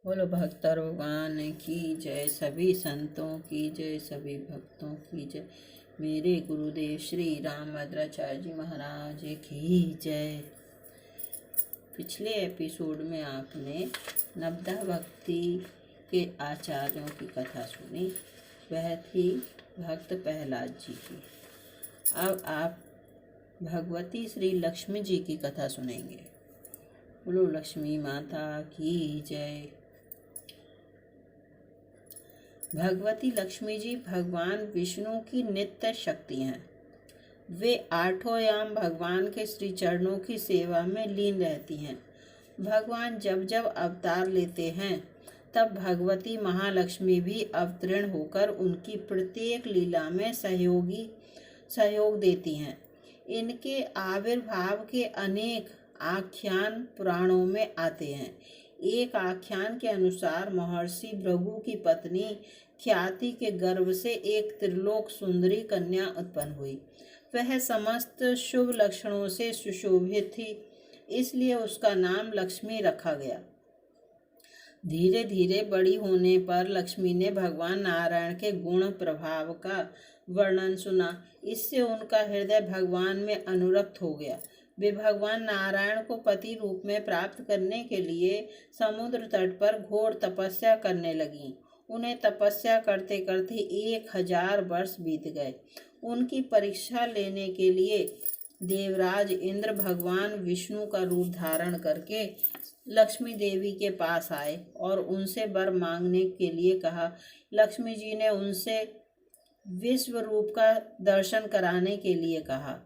बोलो भक्तर भगवान की जय, सभी संतों की जय, सभी भक्तों की जय। मेरे गुरुदेव श्री रामभद्राचार्य जी महाराज की जय। पिछले एपिसोड में आपने नवदा भक्ति के आचार्यों की कथा सुनी। वह थी भक्त प्रहलाद जी की। अब आप भगवती श्री लक्ष्मी जी की कथा सुनेंगे। बोलो लक्ष्मी माता की जय। भगवती लक्ष्मी जी भगवान विष्णु की नित्य शक्ति हैं। वे आठों याम भगवान के श्री चरणों की सेवा में लीन रहती हैं। भगवान जब जब अवतार लेते हैं तब भगवती महालक्ष्मी भी अवतीर्ण होकर उनकी प्रत्येक लीला में सहयोग देती हैं। इनके आविर्भाव के अनेक आख्यान पुराणों में आते हैं। एक आख्यान के अनुसार महर्षि भृगु की पत्नी ख्याति के गर्भ से एक त्रिलोक सुंदरी कन्या उत्पन्न हुई। वह समस्त शुभ लक्षणों से सुशोभित थी, इसलिए उसका नाम लक्ष्मी रखा गया। धीरे धीरे बड़ी होने पर लक्ष्मी ने भगवान नारायण के गुण प्रभाव का वर्णन सुना। इससे उनका हृदय भगवान में अनुरक्त हो गया। वे भगवान नारायण को पति रूप में प्राप्त करने के लिए समुद्र तट पर घोर तपस्या करने लगीं। उन्हें तपस्या करते करते 1000 वर्ष बीत गए। उनकी परीक्षा लेने के लिए देवराज इंद्र भगवान विष्णु का रूप धारण करके लक्ष्मी देवी के पास आए और उनसे वर मांगने के लिए कहा। लक्ष्मी जी ने उनसे विश्व रूप का दर्शन कराने के लिए कहा।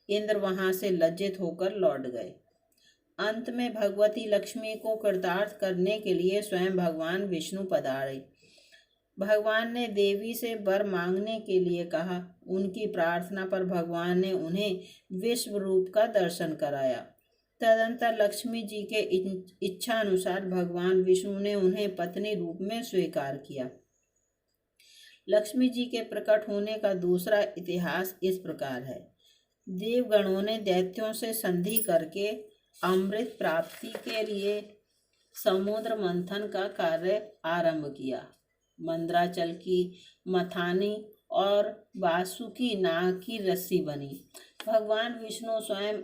इंद्र वहां से लज्जित होकर लौट गए। अंत में भगवती लक्ष्मी को कृतार्थ करने के लिए स्वयं भगवान विष्णु पधारे। भगवान ने देवी से वर मांगने के लिए कहा। उनकी प्रार्थना पर भगवान ने उन्हें विश्व रूप का दर्शन कराया। तदंतर लक्ष्मी जी के इच्छा अनुसार भगवान विष्णु ने उन्हें पत्नी रूप में स्वीकार किया। लक्ष्मी जी के प्रकट होने का दूसरा इतिहास इस प्रकार है। देवगणों ने दैत्यों से संधि करके अमृत प्राप्ति के लिए समुद्र मंथन का कार्य आरंभ किया। मंद्राचल की मथानी और वासुकी नाग की रस्सी बनी। भगवान विष्णु स्वयं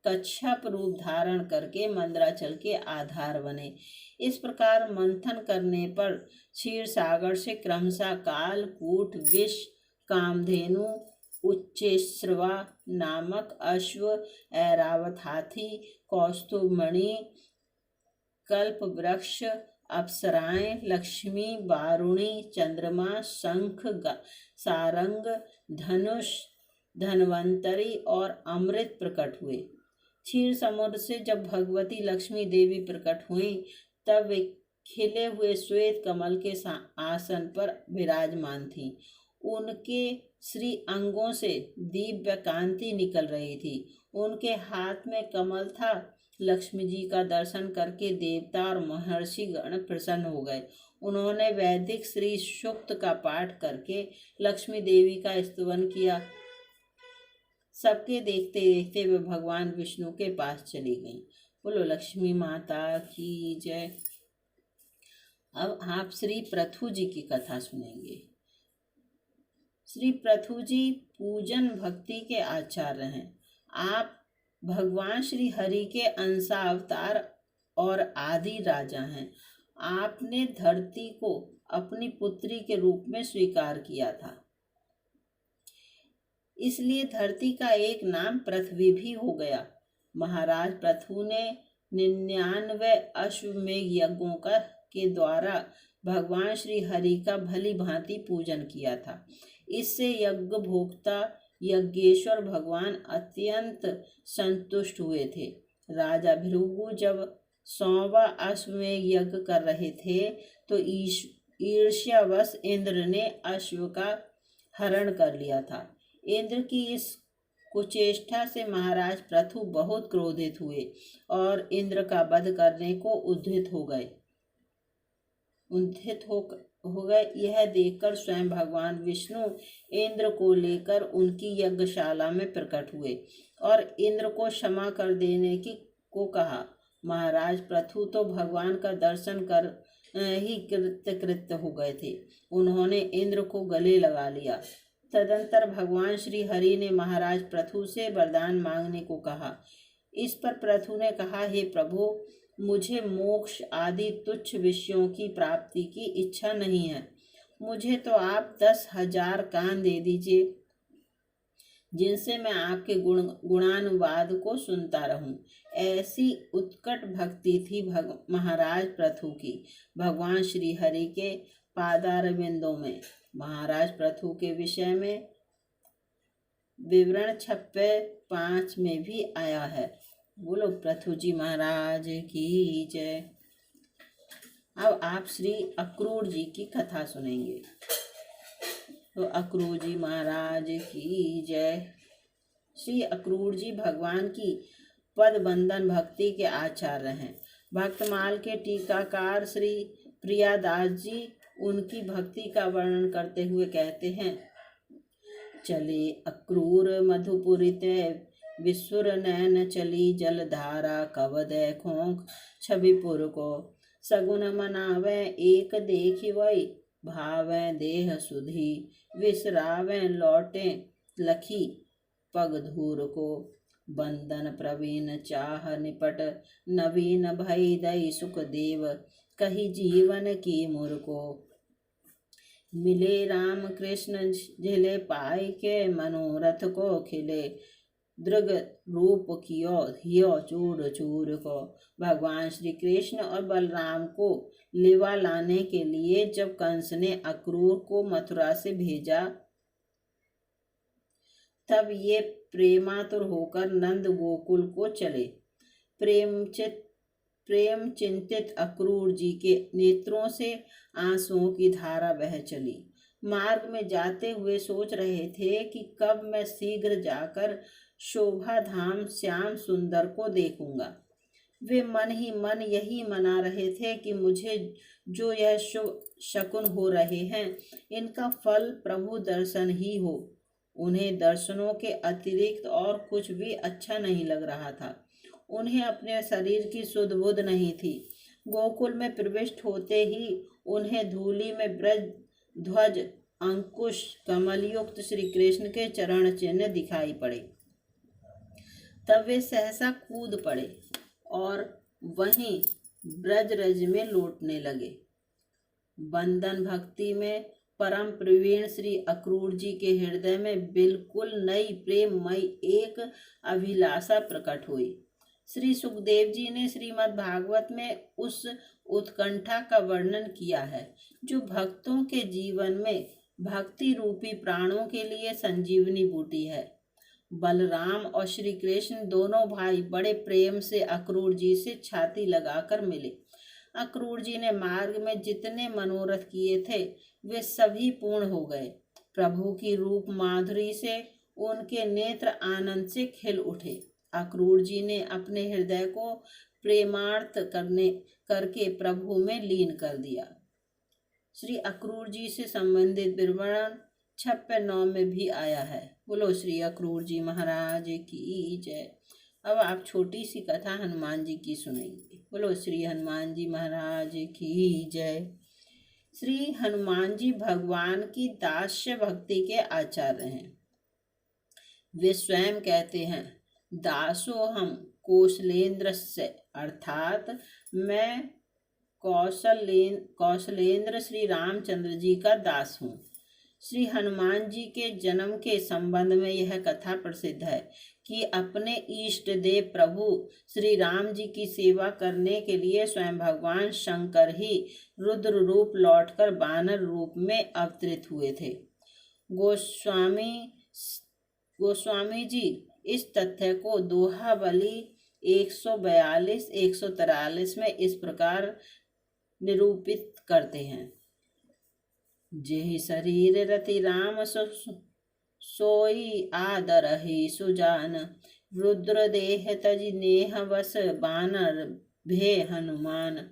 कच्छप रूप धारण करके मंद्राचल के आधार बने। इस प्रकार मंथन करने पर क्षीर सागर से क्रमशः कालकूट, विष, कामधेनु, उच्चैश्रवा नामक अश्व, ऐरावत हाथी, कौस्तुभमणि, कल्प वृक्ष, अप्सराएं, लक्ष्मी, वारुणी, चंद्रमा, शंख, सारंग, धनुष, धन्वंतरी और अमृत प्रकट हुए। क्षीर समुद्र से जब भगवती लक्ष्मी देवी प्रकट हुई तब वे खिले हुए श्वेत कमल के आसन पर विराजमान थी। उनके श्री अंगों से दिव्य कांति निकल रही थी। उनके हाथ में कमल था। लक्ष्मी जी का दर्शन करके देवता और महर्षि गण प्रसन्न हो गए। उन्होंने वैदिक श्री सूक्त का पाठ करके लक्ष्मी देवी का स्तुति किया। सबके देखते देखते वे भगवान विष्णु के पास चली गईं। बोलो लक्ष्मी माता की जय। अब आप श्री पृथु जी की कथा सुनेंगे। श्री पृथु जी पूजन भक्ति के आचार्य हैं। आप भगवान श्री हरि के अंशावतार और आदि राजा हैं। आपने धरती को अपनी पुत्री के रूप में स्वीकार किया था, इसलिए धरती का एक नाम पृथ्वी भी हो गया। महाराज पृथु ने 99 अश्वमेध यज्ञों के द्वारा भगवान श्री हरि का भली भांति पूजन किया था। इससे यज्ञ भोक्ता यज्ञेश्वर भगवान अत्यंत संतुष्ट हुए थे। राजा भृगु जब 100वां अश्वमेध यज्ञ कर रहे थे तो ईर्ष्यावश इंद्र ने अश्व का हरण कर लिया था। इंद्र की इस कुचेष्टा से महाराज पृथु बहुत क्रोधित हुए और इंद्र का वध करने को उद्यत हो गए। यह देखकर स्वयं भगवान विष्णु इंद्र को लेकर उनकी यज्ञशाला में प्रकट हुए और इंद्र को क्षमा कर देने को कहा महाराज पृथु तो भगवान का दर्शन कर ही कृत्य हो गए थे। उन्होंने इंद्र को गले लगा लिया। तदंतर भगवान श्री हरि ने महाराज पृथु से वरदान मांगने को कहा। इस पर पृथु ने कहा, हे प्रभु, मुझे मोक्ष आदि तुच्छ विषयों की प्राप्ति की इच्छा नहीं है। मुझे तो आप 10,000 कान दे दीजिए, जिनसे मैं आपके गुणानुवाद को सुनता रहूं। ऐसी उत्कट भक्ति थी महाराज पृथु की भगवान श्री हरि के पादारविंदों में। महाराज पृथु के विषय में विवरण 56 में भी आया है। बोलो पृथु जी महाराज की जय। अब आप श्री अक्रूर जी की कथा सुनेंगे। तो अक्रूर जी महाराज की जय। श्री अक्रूर जी भगवान की पद बंदन भक्ति के आचार्य हैं। भक्तमाल के टीकाकार श्री प्रियादास जी उनकी भक्ति का वर्णन करते हुए कहते हैं, चले अक्रूर मधुपुरित विश्वर नैन चली जलधारा कवद खोंक छविपुर को सगुन मनावे एक देखी वही भावे देह सुधी विसरावे लौटे लखी पग धूर को बंदन प्रवीण चाह निपट नवीन भई दई सुख देव कही जीवन की मुर को मिले राम कृष्ण झिले पाई के मनोरथ को खिले दृग रूप कियो हियो चूर चूर को। भगवान श्री कृष्ण और बलराम को लिवा लाने के लिए जब कंस ने अक्रूर को मथुरा से भेजा, तब ये प्रेमातुर होकर नंद गोकुल को चले। प्रेम चिंतित अक्रूर जी के नेत्रों से आंसुओं की धारा बह चली। मार्ग में जाते हुए सोच रहे थे कि कब मैं शीघ्र जाकर शोभा धाम श्याम सुंदर को देखूंगा। वे मन ही मन यही मना रहे थे कि मुझे जो यह शुभ शकुन हो रहे हैं, इनका फल प्रभु दर्शन ही हो। उन्हें दर्शनों के अतिरिक्त और कुछ भी अच्छा नहीं लग रहा था। उन्हें अपने शरीर की सुध बुध नहीं थी। गोकुल में प्रविष्ट होते ही उन्हें धूलि में ब्रज ध्वज अंकुश कमलयुक्त श्री कृष्ण के चरण चिन्ह दिखाई पड़े। तब वे सहसा कूद पड़े और वहीं ब्रजरज में लौटने लगे। बंदन भक्ति में परम प्रवीण श्री अक्रूर जी के हृदय में बिल्कुल नई प्रेममयी एक अभिलाषा प्रकट हुई। श्री सुखदेव जी ने श्रीमद् भागवत में उस उत्कंठा का वर्णन किया है जो भक्तों के जीवन में भक्ति रूपी प्राणों के लिए संजीवनी बूटी है। बलराम और श्री कृष्ण दोनों भाई बड़े प्रेम से अक्रूर जी से छाती लगाकर मिले। अक्रूर जी ने मार्ग में जितने मनोरथ किए थे वे सभी पूर्ण हो गए। प्रभु की रूप माधुरी से उनके नेत्र आनंद से खिल उठे। अक्रूर जी ने अपने हृदय को प्रेमार्थ करके प्रभु में लीन कर दिया। श्री अक्रूर जी से संबंधित विवरण 56 में भी आया है। बोलो श्री अक्रूर जी महाराज की जय। अब आप छोटी सी कथा हनुमान जी की सुनेंगे। बोलो श्री हनुमान जी महाराज की जय। श्री हनुमान जी भगवान की दास्य भक्ति के आचार्य हैं। वे स्वयं कहते हैं, दासो हम कौशलेंद्र से, अर्थात मैं कौशलेंद्र श्री रामचंद्र जी का दास हूँ। श्री हनुमान जी के जन्म के संबंध में यह कथा प्रसिद्ध है कि अपने इष्ट देव प्रभु श्री राम जी की सेवा करने के लिए स्वयं भगवान शंकर ही रुद्र रूप लौटकर वानर रूप में अवतरित हुए थे। गोस्वामी जी इस तथ्य को दोहाबली 142-143 में इस प्रकार निरूपित करते हैं। जेहि शरीर रति राम सोई आदरहि सुजान, रुद्र देह तजि नेह वस बानर भे हनुमान,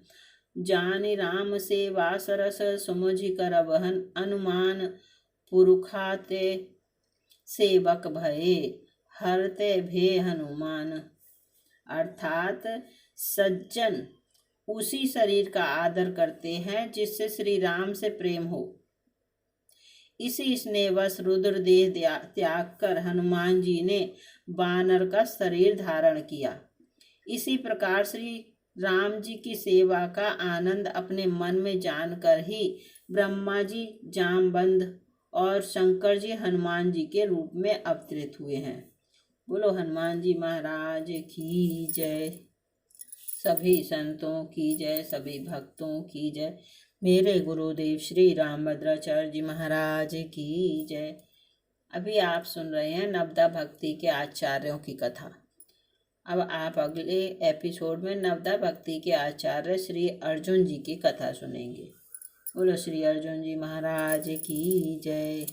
जानि राम सेवा सरस सुमझि करबहन अनुमान, पुरुखाते सेवक भये हरते भे हनुमान। अर्थात सज्जन उसी शरीर का आदर करते हैं जिससे श्री राम से प्रेम हो। इसी स्नेहवश रुद्र देह त्याग कर हनुमान जी ने वानर का शरीर धारण किया। इसी प्रकार श्री राम जी की सेवा का आनंद अपने मन में जानकर ही ब्रह्मा जी जामवंत और शंकर जी हनुमान जी के रूप में अवतरित हुए हैं। बोलो हनुमान जी महाराज की जय। सभी संतों की जय, सभी भक्तों की जय। मेरे गुरुदेव श्री रामभद्राचार्य जी महाराज की जय। अभी आप सुन रहे हैं नवदा भक्ति के आचार्यों की कथा। अब आप अगले एपिसोड में नवदा भक्ति के आचार्य श्री अर्जुन जी की कथा सुनेंगे। बोलो श्री अर्जुन जी महाराज की जय।